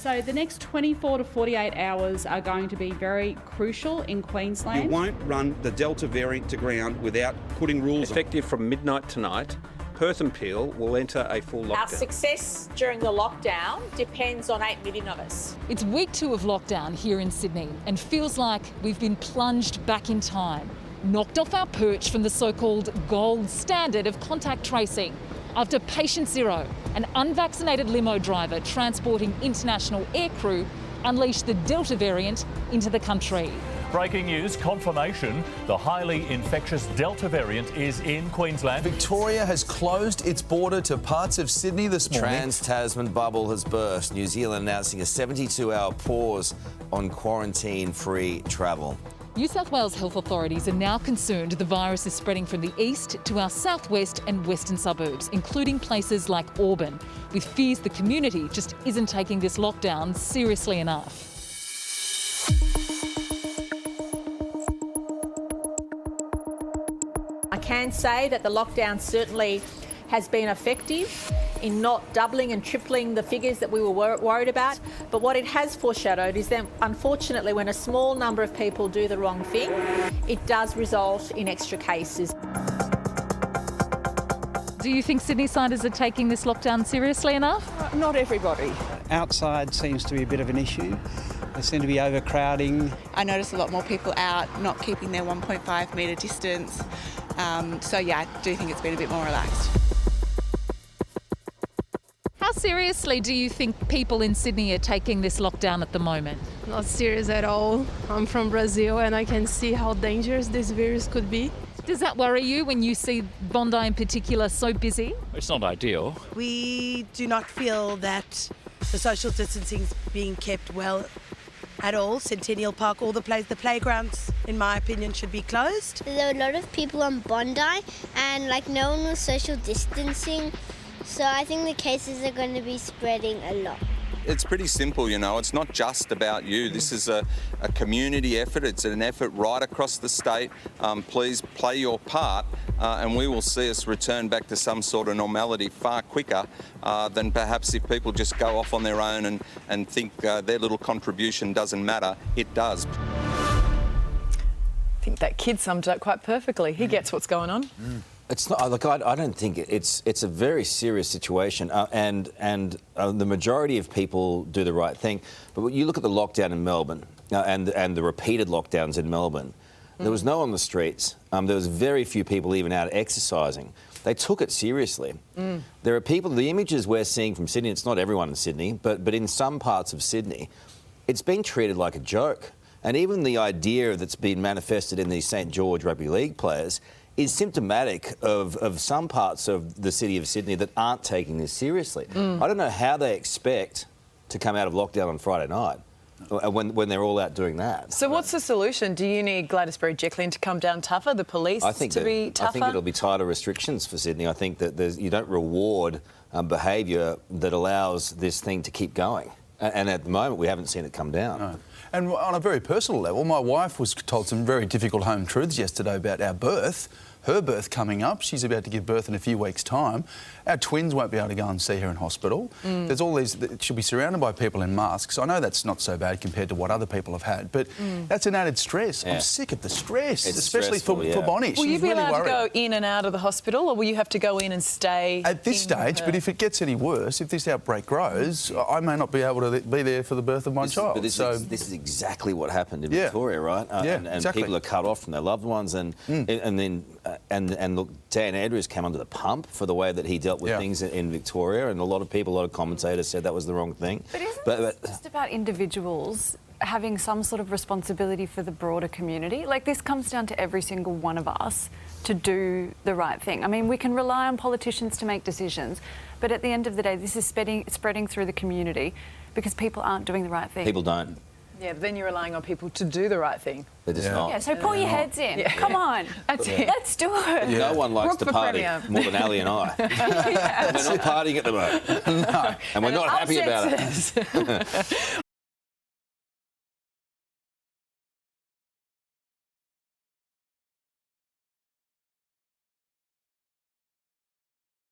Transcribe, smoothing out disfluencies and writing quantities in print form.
So the next 24 to 48 hours are going to be very crucial in Queensland. You won't run the Delta variant to ground without putting rules on. Effective from midnight tonight, Perth and Peel will enter a full lockdown. Our success during the lockdown depends on 8 million of us. It's week 2 of lockdown here in Sydney and feels like we've been plunged back in time, knocked off our perch from the so-called gold standard of contact tracing. After patient zero, an unvaccinated limo driver transporting international aircrew unleashed the Delta variant into the country. Breaking news, confirmation, the highly infectious Delta variant is in Queensland. Victoria has closed its border to parts of Sydney this morning. Trans-Tasman bubble has burst. New Zealand announcing a 72-hour pause on quarantine-free travel. New South Wales health authorities are now concerned the virus is spreading from the east to our southwest and western suburbs, including places like Auburn, with fears the community just isn't taking this lockdown seriously enough. I can say that the lockdown certainly has been effective in not doubling and tripling the figures that we were worried about. But what it has foreshadowed is that, unfortunately, when a small number of people do the wrong thing, it does result in extra cases. Do you think Sydney-siders are taking this lockdown seriously enough? Not everybody. Outside seems to be a bit of an issue. There seem to be overcrowding. I notice a lot more people out, not keeping their 1.5 metre distance. So yeah, I do think it's been a bit more relaxed. How seriously do you think people in Sydney are taking this lockdown at the moment? Not serious at all. I'm from Brazil and I can see how dangerous this virus could be. Does that worry you when you see Bondi in particular so busy? It's not ideal. We do not feel that the social distancing is being kept well at all. Centennial Park, all the playgrounds, in my opinion, should be closed. There were a lot of people on Bondi and no one was social distancing. So I think the cases are going to be spreading a lot. It's pretty simple, you know. It's not just about you. This is a community effort. It's an effort right across the state. Please play your part and we will see us return back to some sort of normality far quicker than perhaps if people just go off on their own and think their little contribution doesn't matter. It does. I think that kid summed it up quite perfectly. He gets what's going on. It's not. Look, I don't think it's a very serious situation, and the majority of people do the right thing. But when you look at the lockdown in Melbourne and the repeated lockdowns in Melbourne, there was no one on the streets. There was very few people even out exercising. They took it seriously. There are people. The images we're seeing from Sydney. It's not everyone in Sydney, but in some parts of Sydney, it's been treated like a joke. And even the idea that's been manifested in these St George Rugby League players is symptomatic of some parts of the city of Sydney that aren't taking this seriously. I don't know how they expect to come out of lockdown on Friday night when they're all out doing that. So what's the solution? Do you need Gladys Berejiklian to come down tougher, the police to be tougher? I think it'll be tighter restrictions for Sydney. I think that you don't reward behaviour that allows this thing to keep going. And at the moment, we haven't seen it come down. No. And on a very personal level, my wife was told some very difficult home truths yesterday about our birth. Her birth coming up. She's about to give birth in a few weeks' time. Our twins won't be able to go and see her in hospital. There's all these... She'll be surrounded by people in masks. I know that's not so bad compared to what other people have had, but that's an added stress. Yeah. I'm sick of the stress, especially for Bonnie. Will you be really allowed worried. to go in and out of the hospital, or will you have to go in and stay at this stage? But if it gets any worse, if this outbreak grows, I may not be able to be there for the birth of my child. But this is exactly what happened in Victoria, right? And exactly. People are cut off from their loved ones, and look, Dan Andrews came under the pump for the way that he dealt with things in Victoria, and a lot of commentators said that was the wrong thing. But isn't it just about individuals having some sort of responsibility for the broader community? Like, this comes down to every single one of us to do the right thing. I mean, we can rely on politicians to make decisions, but at the end of the day, this is spreading through the community because people aren't doing the right thing. People don't. Yeah, but then you're relying on people to do the right thing. They're just not. Yeah, so pull your heads in. Yeah. Come on. That's it. Let's do it. Yeah. No one likes to party more than Ali and I. We're not partying at the moment. No. And we're not happy about it.